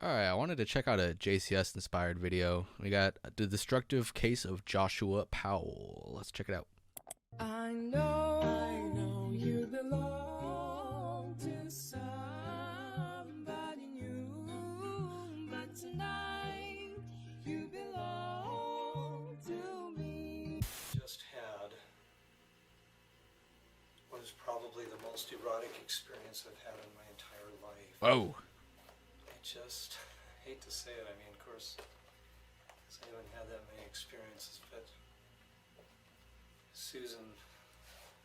Alright, I wanted to check out a JCS inspired video. We got The Destructive Case of Joshua Powell. Let's check it out. I know you belong to somebody new, but tonight you belong to me. Just had what is probably the most erotic experience I've had in my entire life. Whoa. I just hate to say it. I mean, of course, 'cause I haven't had that many experiences, but Susan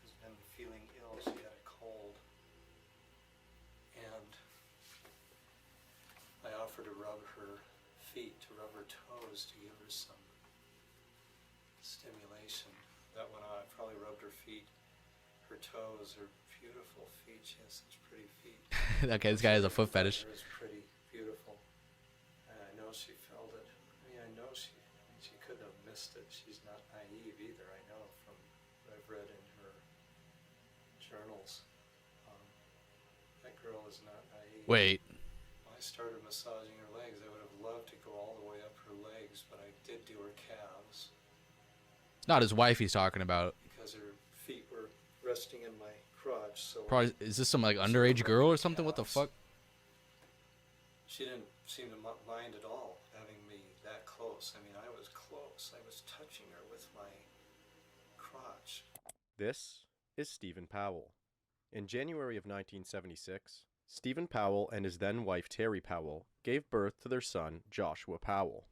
has been feeling ill. She had a cold, and I offered to rub her feet, to rub her toes, to give her some stimulation. That went on. I probably rubbed her feet, her toes, her beautiful feet. She has such pretty feet. Okay, this guy has a foot fetish. It was pretty beautiful. And I know she felt it. I mean, I know she couldn't have missed it. She's not naive either. I know from what I've read in her journals. That girl is not naive. Wait. When I started massaging her legs, I would have loved to go all the way up her legs, but I did do her calves It's not his wife he's talking about. because her feet were resting in my crotch. So Probably, is this some like underage girl or something? What the fuck? she didn't seem to mind at all having me that close. I mean, I was close. I was touching her with my crotch. This is Stephen Powell. In January of 1976, Stephen Powell and his then-wife Terry Powell gave birth to their son, Joshua Powell.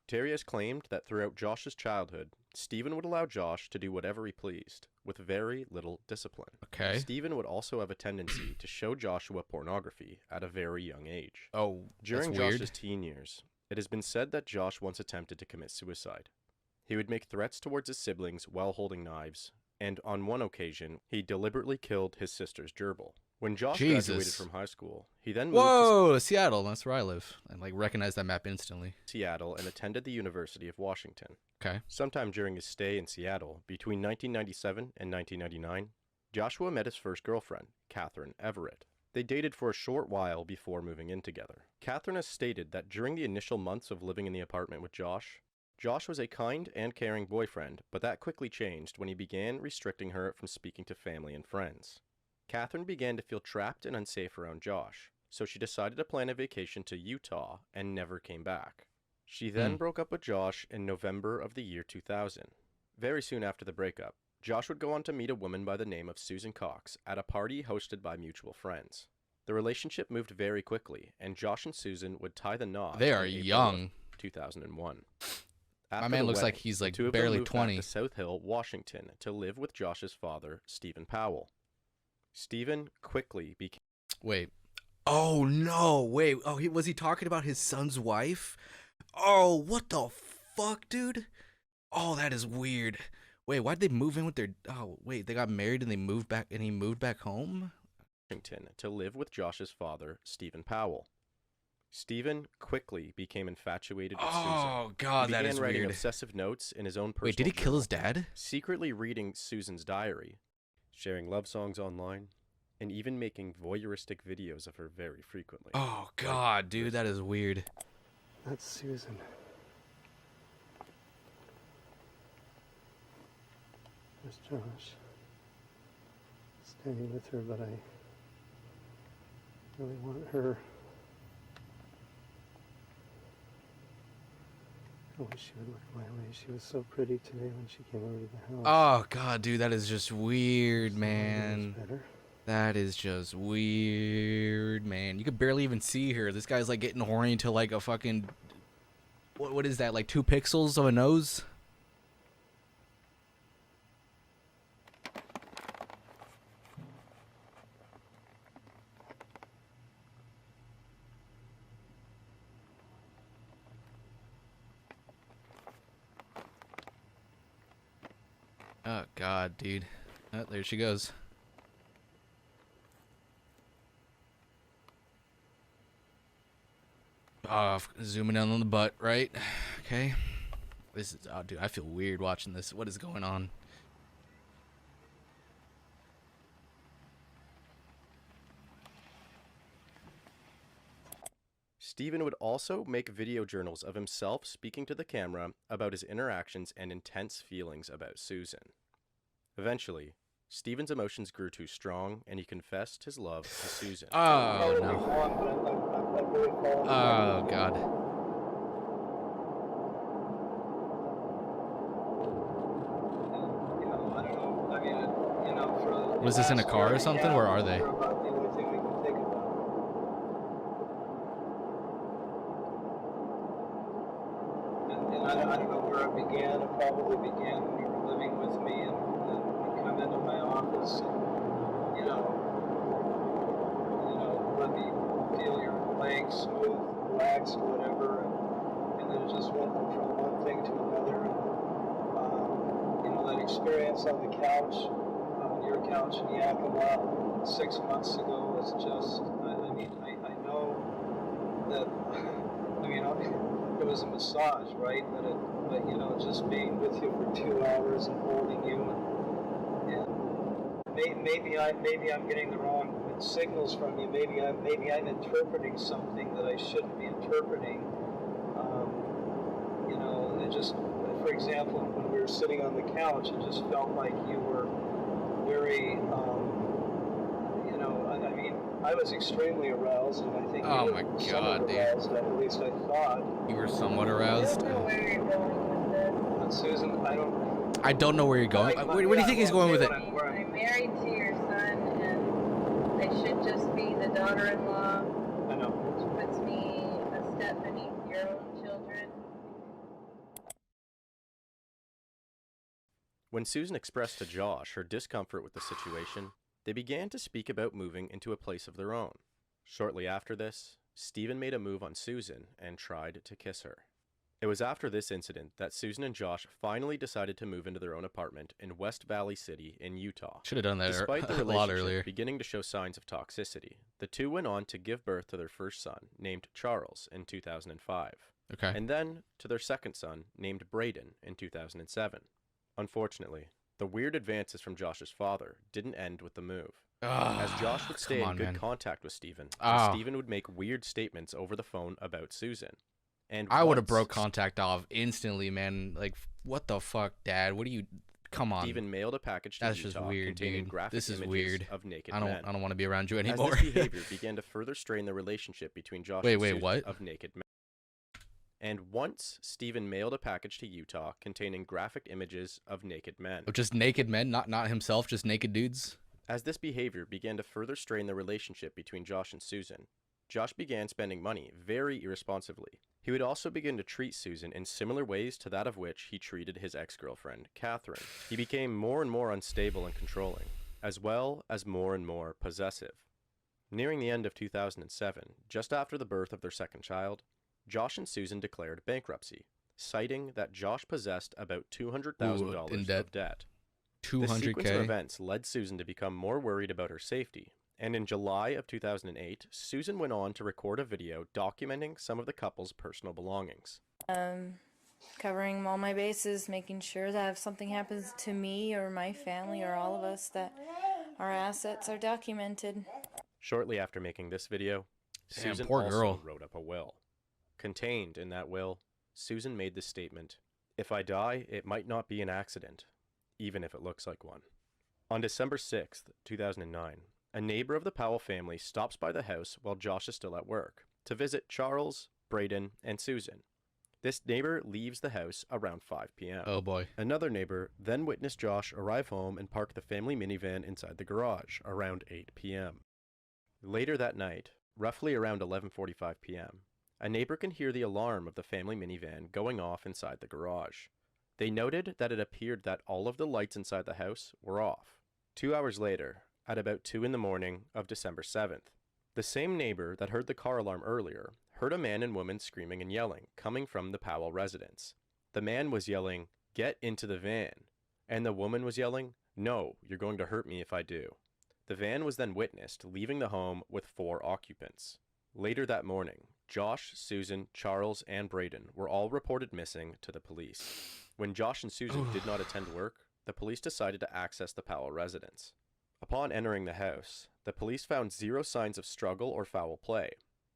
Terry has claimed that throughout Josh's childhood, Stephen would allow Josh to do whatever he pleased, with very little discipline. Okay. Stephen would also have a tendency to show Joshua pornography at a very young age. Oh, During that's weird. Josh's teen years, it has been said that Josh once attempted to commit suicide. He would make threats towards his siblings while holding knives, and on one occasion, he deliberately killed his sister's gerbil. When Josh graduated Jesus. from high school, he then moved to Whoa, Seattle. That's where I live. I like recognize that map instantly. Seattle and attended the University of Washington. Okay. Sometime during his stay in Seattle, between 1997 and 1999, Joshua met his first girlfriend, Catherine Everett. They dated for a short while before moving in together. Catherine has stated that during the initial months of living in the apartment with Josh was a kind and caring boyfriend, but that quickly changed when he began restricting her from speaking to family and friends. Catherine began to feel trapped and unsafe around Josh, so she decided to plan a vacation to Utah and never came back. She then broke up with Josh in November of the year 2000. Very soon after the breakup, Josh would go on to meet a woman by the name of Susan Cox at a party hosted by mutual friends. The relationship moved very quickly, and Josh and Susan would tie the knot. They are in April young. of 2001. My After man the looks wedding, like he's the like two of them barely moved back 20. to South Hill, Washington, to live with Josh's father, Stephen Powell. Stephen quickly became. Wait. Oh no! Wait. Oh, was he talking about his son's wife? Oh, what the fuck, dude? Oh, that is weird. Wait, why'd they move in with their? Oh, wait, they got married and they moved back, and he moved back home. Washington to live with Josh's father, Stephen Powell. Stephen quickly became infatuated with Susan. Oh God, He that began is writing weird. obsessive notes in his own personal Wait, did he kill journal, his dad? secretly reading Susan's diary, sharing love songs online, and even making voyeuristic videos of her very frequently. Oh God, dude, that is weird. That's Susan. There's Josh. Standing with her, but I really want her. I wish she would look my way. She was so pretty today when she came over to the house. Oh God, dude, that is just weird, So man. much better. That is just weird, man. You could barely even see her. This guy's like getting horny to like a fucking. What is that? Like 2 pixels of a nose? Oh God, dude. Oh, there she goes. Zooming in on the butt, right? Okay. This is, oh, dude, I feel weird watching this. What is going on? Stephen would also make video journals of himself speaking to the camera about his interactions and intense feelings about Susan. Eventually, Stephen's emotions grew too strong, and he confessed his love to Susan. Oh, no. Oh, God. Was this in a car or something? Where are they? I don't know where it began. It probably began when you were living with me and you come into my office and, let me feel your legs smooth, relaxed, or whatever. And then it just went from one thing to another. And, that experience on the couch, on your couch in Yakima 6 months ago was just, I know that, it was a massage, right? But just being with you for 2 hours and holding you, and maybe I'm getting the wrong signals from you. Maybe I'm interpreting something that I shouldn't be interpreting. It just, for example, when we were sitting on the couch, it just felt like you were very, I was extremely aroused, and I think Oh you my were God, somewhat dude. aroused, at least I thought. You were somewhat aroused. But Susan, I don't know where you're going. Where do you think he's going with it? I'm married to your son, and I should just be the daughter-in-law, I know. which puts me a step beneath your own children. When Susan expressed to Josh her discomfort with the situation, they began to speak about moving into a place of their own. Shortly after this, Stephen made a move on Susan and tried to kiss her. It was after this incident that Susan and Josh finally decided to move into their own apartment in West Valley City in Utah. Should have done that Despite the a lot relationship earlier. beginning to show signs of toxicity, the two went on to give birth to their first son, named Charles, in 2005, Okay. and then to their second son, named Braden, in 2007. Unfortunately, the weird advances from Josh's father didn't end with the move. As Josh would stay in good contact with Stephen, and Stephen would make weird statements over the phone about Susan. And I would have once broke contact off instantly, man. Like, what the fuck, Dad? What do you... Come on. Stephen mailed a package to That's Utah just weird, containing dude. graphic This is images weird. of naked I men. don't want to be around you As anymore. this behavior began to further strain the relationship between Josh and Wait, Susan what? of naked men. And once Stephen mailed a package to Utah containing graphic images of naked men. Oh, just naked men, not himself, just naked dudes. As this behavior began to further strain the relationship between Josh and Susan, Josh began spending money very irresponsibly. He would also begin to treat Susan in similar ways to that of which he treated his ex-girlfriend, Catherine. He became more and more unstable and controlling, as well as more and more possessive. Nearing the end of 2007, just after the birth of their second child, Josh and Susan declared bankruptcy, citing that Josh possessed about $200,000 in debt. of debt. 200K. This sequence of events led Susan to become more worried about her safety, and in July of 2008, Susan went on to record a video documenting some of the couple's personal belongings. Covering all my bases, making sure that if something happens to me or my family or all of us, that our assets are documented. Shortly after making this video, Damn, Susan poor also girl. wrote up a will. Contained in that will, Susan made this statement: "If I die, it might not be an accident, even if it looks like one." On December 6th, 2009, a neighbor of the Powell family stops by the house while Josh is still at work to visit Charles, Braden, and Susan. This neighbor leaves the house around 5 p.m. Oh boy. Another neighbor then witnessed Josh arrive home and park the family minivan inside the garage around 8 p.m. Later that night, roughly around 11:45 p.m., a neighbor can hear the alarm of the family minivan going off inside the garage. They noted that it appeared that all of the lights inside the house were off. 2 hours later, at about 2 in the morning of December 7th, the same neighbor that heard the car alarm earlier heard a man and woman screaming and yelling coming from the Powell residence. The man was yelling, "Get into the van," and the woman was yelling, "No, you're going to hurt me if I do." The van was then witnessed leaving the home with 4 occupants. Later that morning, Josh, Susan, Charles, and Braden were all reported missing to the police. When Josh and Susan did not attend work, the police decided to access the Powell residence. Upon entering the house, the police found 0 signs of struggle or foul play.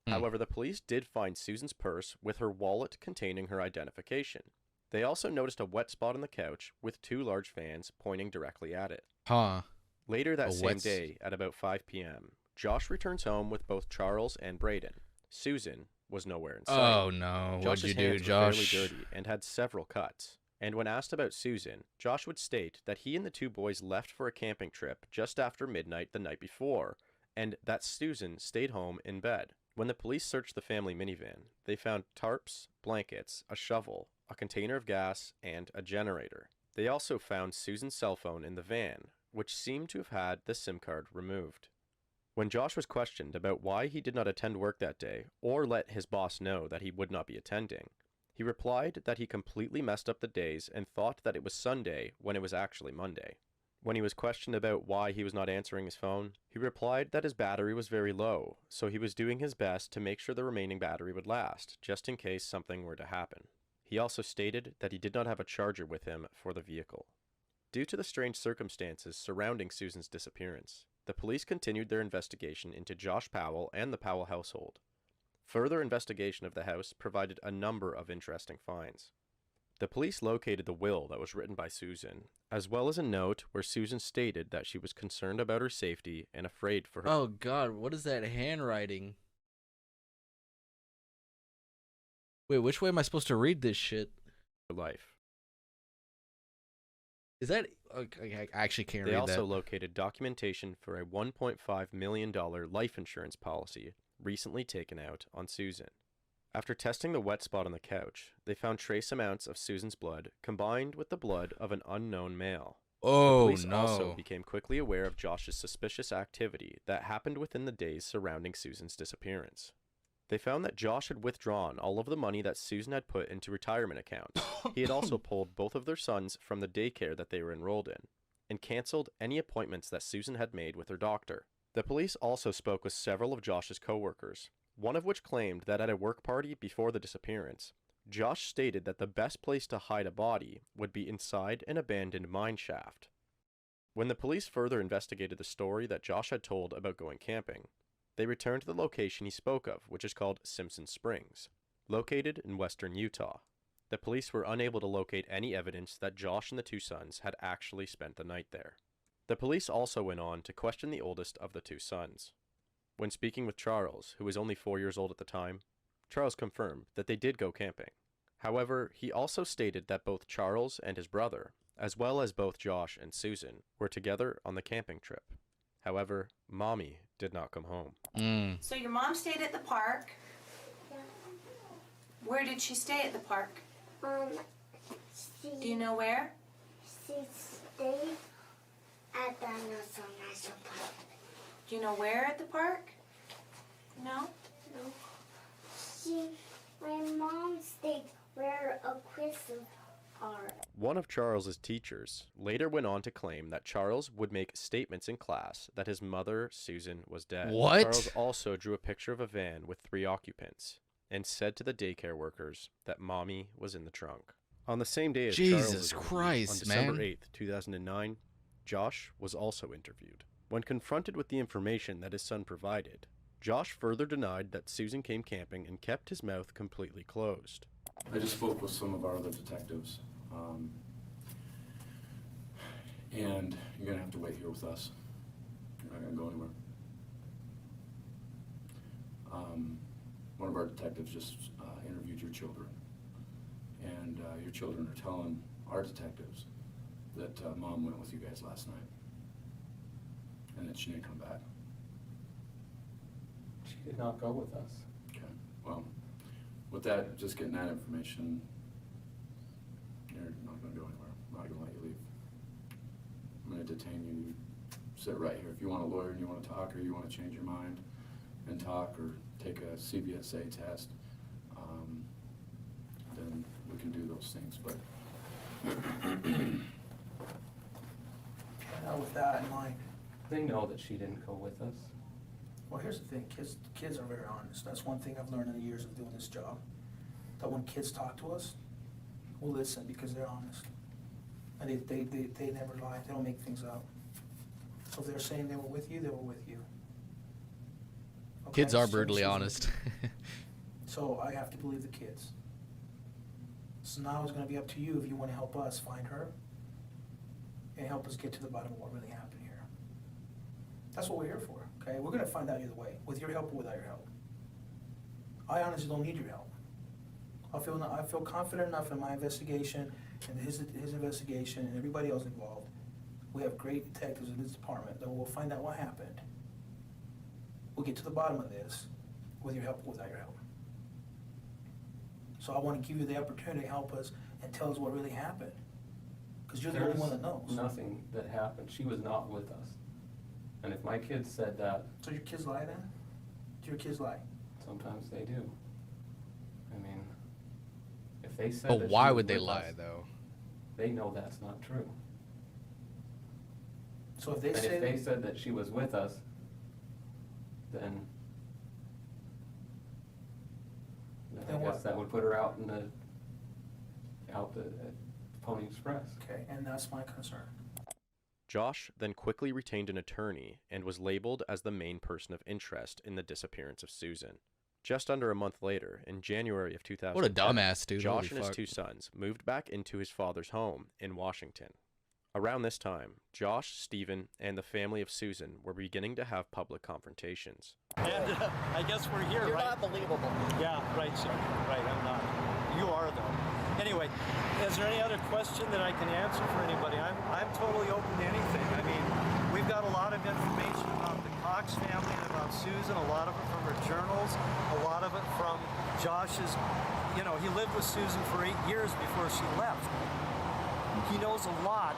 However, the police did find Susan's purse with her wallet containing her identification. They also noticed a wet spot on the couch with 2 large fans pointing directly at it. Huh. Later that A same wet s- day, at about 5 p.m., Josh returns home with both Charles and Braden. Susan was nowhere in sight. Oh no. What'd Josh's you do, hands were Josh? fairly dirty and had several cuts. And when asked about Susan, Josh would state that he and the 2 boys left for a camping trip just after midnight the night before, and that Susan stayed home in bed. When the police searched the family minivan, they found tarps, blankets, a shovel, a container of gas, and a generator. They also found Susan's cell phone in the van, which seemed to have had the SIM card removed. When Josh was questioned about why he did not attend work that day or let his boss know that he would not be attending, he replied that he completely messed up the days and thought that it was Sunday when it was actually Monday. When he was questioned about why he was not answering his phone, he replied that his battery was very low, so he was doing his best to make sure the remaining battery would last, just in case something were to happen. He also stated that he did not have a charger with him for the vehicle. Due to the strange circumstances surrounding Susan's disappearance, the police continued their investigation into Josh Powell and the Powell household. Further investigation of the house provided a number of interesting finds. The police located the will that was written by Susan, as well as a note where Susan stated that she was concerned about her safety and afraid for her Oh god, what is that handwriting? Wait, which way am I supposed to read this shit? life. Is that okay, I actually can't They read also that. located documentation for a $1.5 million life insurance policy recently taken out on Susan. After testing the wet spot on the couch, they found trace amounts of Susan's blood combined with the blood of an unknown male. The Oh police also no. became quickly aware of Josh's suspicious activity that happened within the days surrounding Susan's disappearance. They found that Josh had withdrawn all of the money that Susan had put into retirement accounts. He had also pulled both of their sons from the daycare that they were enrolled in, and canceled any appointments that Susan had made with her doctor. The police also spoke with several of Josh's coworkers, one of which claimed that at a work party before the disappearance, Josh stated that the best place to hide a body would be inside an abandoned mine shaft. When the police further investigated the story that Josh had told about going camping, they returned to the location he spoke of, which is called Simpson Springs, located in western Utah. The police were unable to locate any evidence that Josh and the 2 sons had actually spent the night there. The police also went on to question the oldest of the 2 sons. When speaking with Charles, who was only 4 years old at the time, Charles confirmed that they did go camping. However, he also stated that both Charles and his brother, as well as both Josh and Susan, were together on the camping trip. However, Mommy did not come home. So your mom stayed at the park. Where did she stay at the park? Do you know where? She stayed at the National Park. Do you know where at the park? No? My mom stayed where a crystal are. One of Charles's teachers later went on to claim that Charles would make statements in class that his mother, Susan, was dead. What? Charles also drew a picture of a van with 3 occupants and said to the daycare workers that Mommy was in the trunk. On the same day as Charles Jesus was interviewed, Christ, on December man. 8th, 2009, Josh was also interviewed. When confronted with the information that his son provided, Josh further denied that Susan came camping and kept his mouth completely closed. I just spoke with some of our other detectives, and you're gonna have to wait here with us. You're not gonna go anywhere. One of our detectives just interviewed your children, and your children are telling our detectives that Mom went with you guys last night, and that she didn't come back. She did not go with us. Okay, well, with that, just getting that information, you're not gonna go anywhere. I'm not gonna let you leave. I'm gonna detain you. You sit right here. If you want a lawyer and you wanna talk, or you wanna change your mind and talk, or take a CBSA test, then we can do those things, but Now with that in mind, They know that she didn't go with us. well, here's the thing, kids are very honest. That's one thing I've learned in the years of doing this job. That when kids talk to us, we'll listen because they're honest. And they never lie, they don't make things up. So if they're saying they were with you, they were with you. Okay? Kids are So brutally she's honest. So I have to believe the kids. So now it's gonna be up to you if you wanna help us find her and help us get to the bottom of what really happened here. That's what we're here for, okay? We're gonna find out either way, with your help or without your help. I honestly don't need your help. I feel confident enough in my investigation and his investigation and everybody else involved. We have great detectives in this department that will find out what happened. We'll get to the bottom of this with your help or without your help. So I want to give you the opportunity to help us and tell us what really happened. Because you're the only one that knows. Nothing that happened. She was not with us. And if my kids said that... So your kids lie then? Do your kids lie? Sometimes they do. I mean, if they said But that why she was would they with lie, us, though? they know that's not true. So if they And say... if they said that she was with us, then I guess that would put her out in the Pony Express. Okay, and that's my concern. Josh then quickly retained an attorney and was labeled as the main person of interest in the disappearance of Susan. Just under a month later, in January of 2000, What a dumbass, dude. Josh Holy and his fuck. two sons moved back into his father's home in Washington. Around this time, Josh, Stephen, and the family of Susan were beginning to have public confrontations. And I guess we're here, You're right? not believable. Yeah, right, sir. Right, I'm not. You are, though. Anyway, is there any other question that I can answer for anybody? I'm totally open to anything. I mean, we've got a lot of information about the Cox family and about Susan, a lot of it from her journals, a lot of it from Josh's, he lived with Susan for 8 years before she left. He knows a lot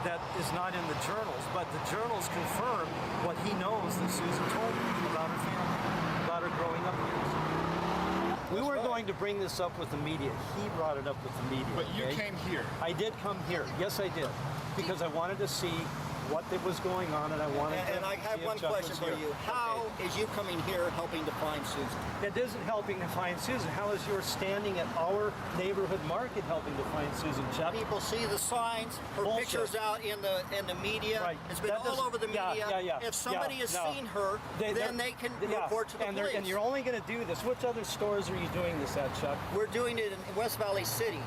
that is not in the journals, but the journals confirm what he knows that Susan told him about her family, about her growing up years. We were going to bring this up with the media. He brought it up with the media. But you okay? came here. I did come here. Yes, I did. Because I wanted to see what was going on, and I wanted to And I have see if one Chuck question was for here. you. How is you coming here helping to find Susan? It isn't helping to find Susan. How is your standing at our neighborhood market helping to find Susan, Chuck? People see the signs, her Bullshit. pictures out in the media. Right. It's been That all doesn't- over the media. Yeah. If somebody has seen her, then they can report to the police. And you're only going to do this. Which other stores are you doing this at, Chuck? We're doing it in West Valley City.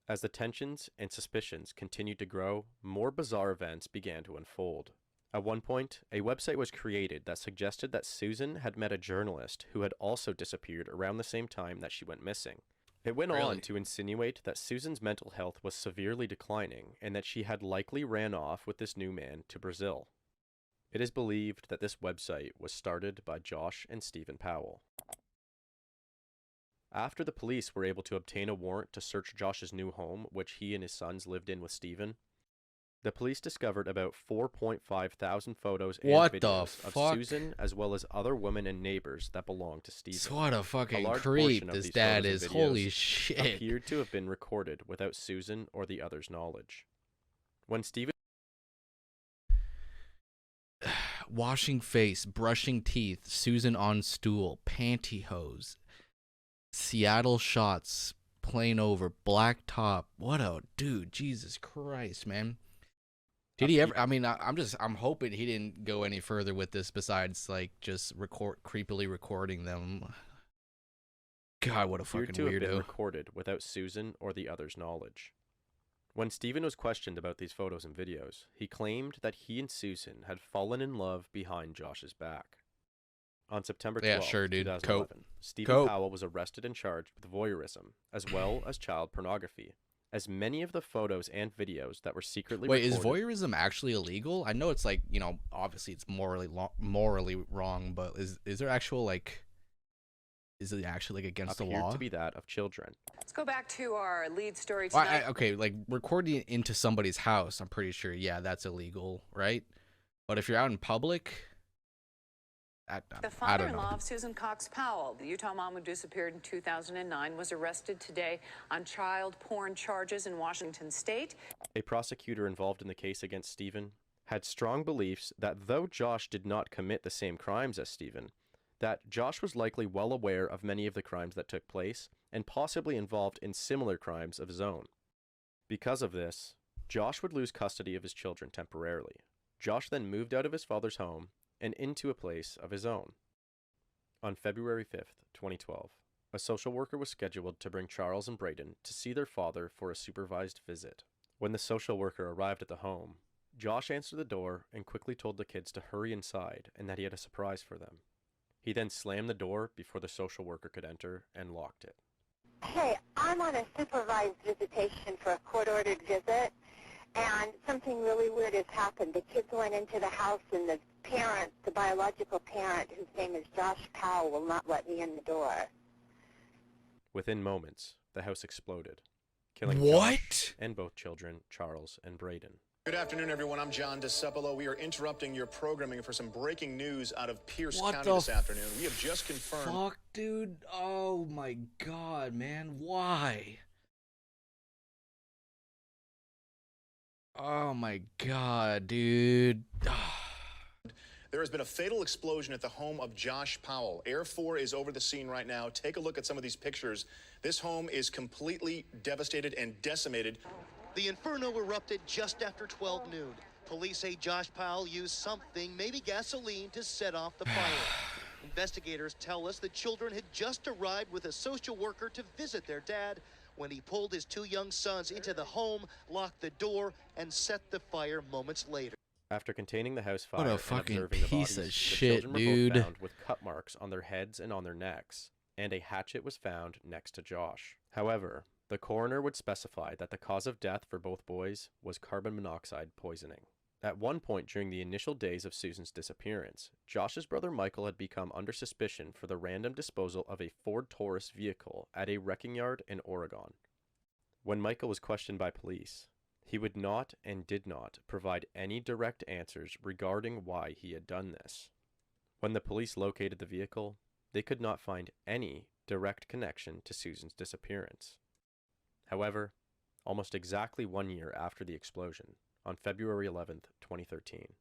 As the tensions and suspicions continued to grow, more bizarre events began to unfold. At one point, a website was created that suggested that Susan had met a journalist who had also disappeared around the same time that she went missing. It went Really? on to insinuate that Susan's mental health was severely declining and that she had likely ran off with this new man to Brazil. It is believed that this website was started by Josh and Stephen Powell. After the police were able to obtain a warrant to search Josh's new home, which he and his sons lived in with Stephen, the police discovered about 4.5 thousand photos and What the videos of fuck? Susan as well as other women and neighbors that belonged to Stephen. So what a fucking large creep portion of this these dad photos is. and videos Holy shit. appeared to have been recorded without Susan or the others' knowledge. When Stephen Washing face, brushing teeth, Susan on stool, pantyhose, Seattle shots, plane over, black top. What a dude, Jesus Christ, man. Did he ever? I mean, I'm hoping he didn't go any further with this besides like just creepily recording them. God, what a appeared fucking to have been weirdo. recorded without Susan or the others' knowledge. When Stephen was questioned about these photos and videos, he claimed that he and Susan had fallen in love behind Josh's back. On September 12, Yeah, sure, dude. 2011, Stephen Cope. Powell was arrested and charged with voyeurism, as well as child pornography, as many of the photos and videos that were secretly Wait, is recorded... voyeurism actually illegal? I know it's like, obviously it's morally wrong, but is there actual like, is it actually like against the appeared law? to be that of children. Let's go back to our lead story Well, tonight. okay, like recording it into somebody's house, I'm pretty sure, yeah, that's illegal, right? But if you're out in public, The I don't father-in-law know. of Susan Cox Powell, the Utah mom who disappeared in 2009, was arrested today on child porn charges in Washington state. A prosecutor involved in the case against Stephen had strong beliefs that though Josh did not commit the same crimes as Stephen, that Josh was likely well aware of many of the crimes that took place and possibly involved in similar crimes of his own. Because of this, Josh would lose custody of his children temporarily. Josh then moved out of his father's home and into a place of his own. On February 5th, 2012, a social worker was scheduled to bring Charles and Braden to see their father for a supervised visit. When the social worker arrived at the home, Josh answered the door and quickly told the kids to hurry inside and that he had a surprise for them. He then slammed the door before the social worker could enter and locked it. Hey, I'm on a supervised visitation for a court-ordered visit, and something really weird has happened. The kids went into the house, and the parent, the biological parent, whose name is Josh Powell, will not let me in the door. Within moments, the house exploded, killing Josh and both children, Charles and Braden. Good afternoon, everyone. I'm John DeCepolo. We are interrupting your programming for some breaking news out of Pierce County this afternoon. We have just confirmed. Fuck, dude. Oh my god, man. Why? Oh my god, dude. There has been a fatal explosion at the home of Josh Powell. Air 4 is over the scene right now. Take a look at some of these pictures. This home is completely devastated and decimated. The inferno erupted just after 12 noon. Police say Josh Powell used something, maybe gasoline, to set off the fire. Investigators tell us the children had just arrived with a social worker to visit their dad when he pulled his two young sons into the home, locked the door, and set the fire moments later. After containing the house fire What a and fucking observing the piece bodies, of shit, the children were dude. both found with cut marks on their heads and on their necks, and a hatchet was found next to Josh. However, the coroner would specify that the cause of death for both boys was carbon monoxide poisoning. At one point during the initial days of Susan's disappearance, Josh's brother Michael had become under suspicion for the random disposal of a Ford Taurus vehicle at a wrecking yard in Oregon. When Michael was questioned by police, he would not and did not provide any direct answers regarding why he had done this. When the police located the vehicle, they could not find any direct connection to Susan's disappearance. However, almost exactly 1 year after the explosion, on February 11th, 2013,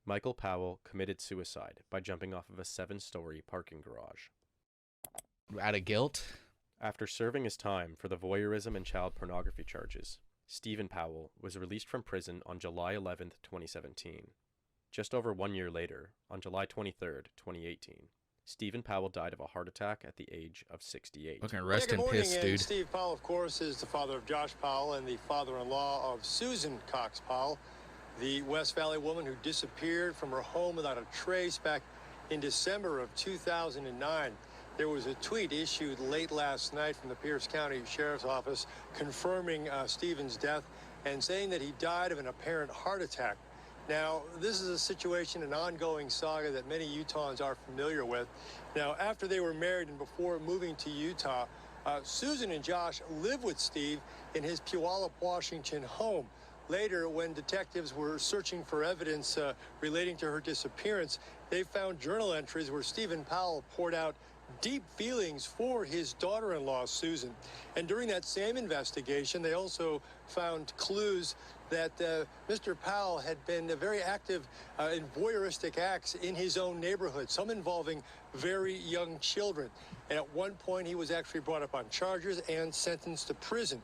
Michael Powell committed suicide by jumping off of a 7-story parking garage. Out of guilt? After serving his time for the voyeurism and child pornography charges, Stephen Powell was released from prison on July 11th, 2017. Just over 1 year later, on July 23rd, 2018, Stephen Powell died of a heart attack at the age of 68. Fucking rest Good in morning, piss, and dude. Steve Powell, of course, is the father of Josh Powell and the father-in-law of Susan Cox Powell, the West Valley woman who disappeared from her home without a trace back in December of 2009. There was a tweet issued late last night from the Pierce County Sheriff's Office confirming Stephen's death and saying that he died of an apparent heart attack. Now, this is a situation, an ongoing saga that many Utahns are familiar with. Now, after they were married and before moving to Utah, Susan and Josh lived with Steve in his Puyallup, Washington home. Later, when detectives were searching for evidence relating to her disappearance, they found journal entries where Stephen Powell poured out deep feelings for his daughter-in-law, Susan. And during that same investigation, they also found clues that Mr. Powell had been very active in voyeuristic acts in his own neighborhood, some involving very young children. And at one point, he was actually brought up on charges and sentenced to prison.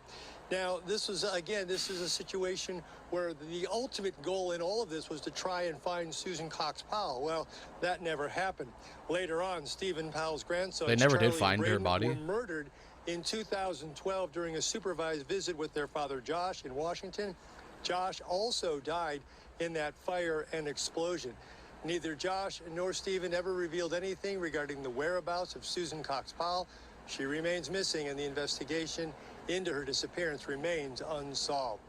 Now, this is a situation where the ultimate goal in all of this was to try and find Susan Cox Powell. Well, that never happened. Later on, Stephen Powell's grandson, They never did Charlie find and her Braden, body. were murdered in 2012 during a supervised visit with their father, Josh, in Washington. Josh also died in that fire and explosion. Neither Josh nor Stephen ever revealed anything regarding the whereabouts of Susan Cox Powell. She remains missing, and the investigation into her disappearance remains unsolved.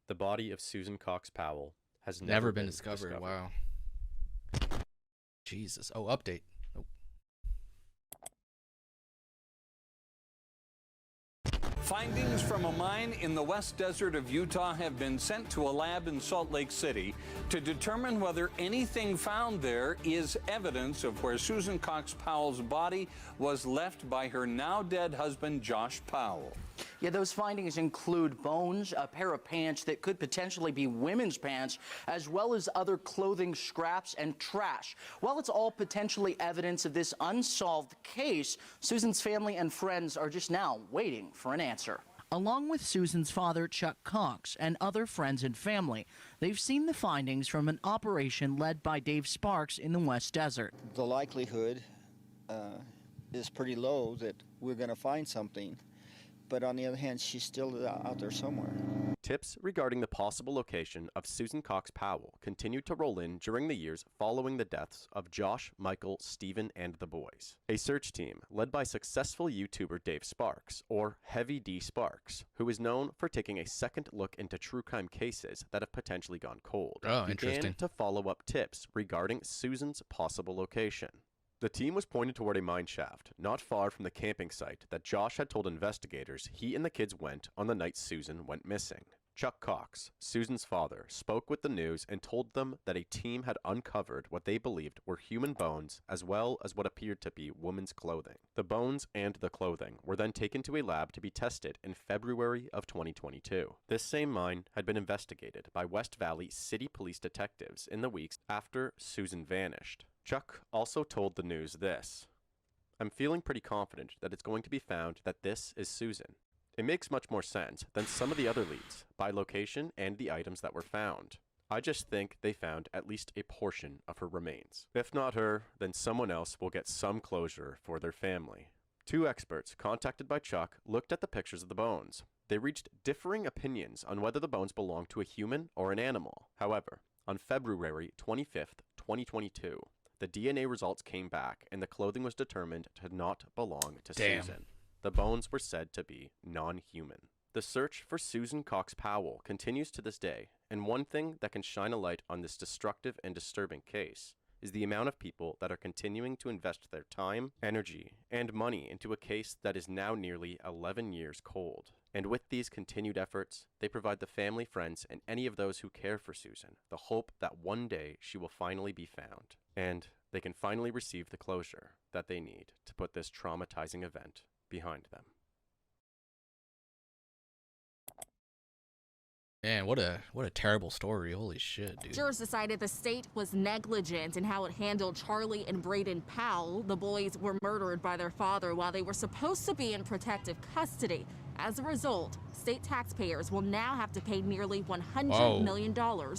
The body of Susan Cox Powell has Never been discovered. Wow. Jesus. Oh, update. Nope. Findings from a mine in the West Desert of Utah have been sent to a lab in Salt Lake City to determine whether anything found there is evidence of where Susan Cox Powell's body was left by her now dead husband, Josh Powell. Yeah, those findings include bones, a pair of pants that could potentially be women's pants, as well as other clothing scraps and trash. While it's all potentially evidence of this unsolved case, Susan's family and friends are just now waiting for an answer. Along with Susan's father, Chuck Cox, and other friends and family, they've seen the findings from an operation led by Dave Sparks in the West Desert. The likelihood is pretty low that we're going to find something. But on the other hand, she's still out there somewhere. Tips regarding the possible location of Susan Cox Powell continued to roll in during the years following the deaths of Josh, Michael, Stephen, and the boys. A search team led by successful YouTuber Dave Sparks, or Heavy D Sparks, who is known for taking a second look into true crime cases that have potentially gone cold, began to follow up tips regarding Susan's possible location. The team was pointed toward a mine shaft not far from the camping site that Josh had told investigators he and the kids went on the night Susan went missing. Chuck Cox, Susan's father, spoke with the news and told them that a team had uncovered what they believed were human bones as well as what appeared to be women's clothing. The bones and the clothing were then taken to a lab to be tested in February of 2022. This same mine had been investigated by West Valley City Police detectives in the weeks after Susan vanished. Chuck also told the news this: "I'm feeling pretty confident that it's going to be found that this is Susan. It makes much more sense than some of the other leads, by location and the items that were found. I just think they found at least a portion of her remains. If not her, then someone else will get some closure for their family." Two experts contacted by Chuck looked at the pictures of the bones. They reached differing opinions on whether the bones belonged to a human or an animal. However, on February 25th, 2022, the DNA results came back and the clothing was determined to not belong to Susan. The bones were said to be non-human. The search for Susan Cox Powell continues to this day, and one thing that can shine a light on this destructive and disturbing case is the amount of people that are continuing to invest their time, energy, and money into a case that is now nearly 11 years cold. And with these continued efforts, they provide the family, friends, and any of those who care for Susan the hope that one day she will finally be found, and they can finally receive the closure that they need to put this traumatizing event behind them. Man, what a terrible story. Holy shit, dude. Jurors decided the state was negligent in how it handled Charlie and Braden Powell. The boys were murdered by their father while they were supposed to be in protective custody. As a result, state taxpayers will now have to pay nearly $100 million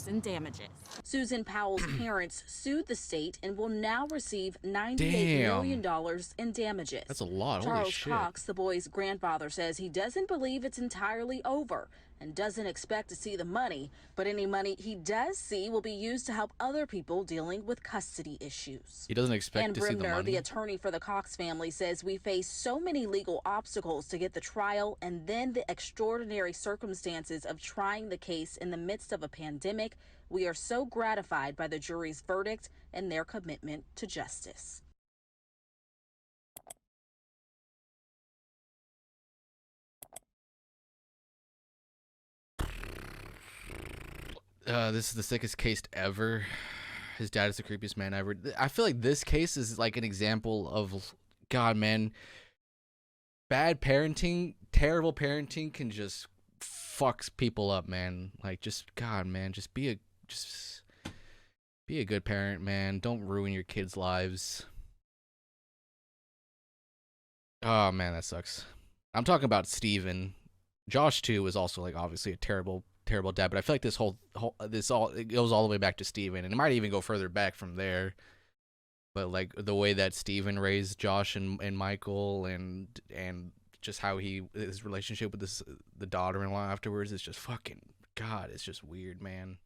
in damages. Susan Powell's parents sued the state and will now receive $98 million in damages. That's a lot. Charles Holy shit. Cox, the boy's grandfather, says he doesn't believe it's entirely over and doesn't expect to see the money, but any money he does see will be used to help other people dealing with custody issues. He doesn't expect Ann to see the Brimner, money. the attorney for the Cox family, says we face so many legal obstacles to get the trial and then the extraordinary circumstances of trying the case in the midst of a pandemic. We are so gratified by the jury's verdict and their commitment to justice. This is the sickest case ever. His dad is the creepiest man ever. I feel like this case is like an example of, God, man, bad parenting, terrible parenting can just fucks people up, man. Like, just, God, man, just be a good parent, man. Don't ruin your kids' lives. Oh, man, that sucks. I'm talking about Steven. Josh, too, was also, like, obviously a terrible dad, but I feel like it goes all the way back to Steven, and it might even go further back from there. But like the way that Steven raised Josh and Michael, and just how his relationship with the daughter-in-law afterwards is just fucking, God, it's just weird, man.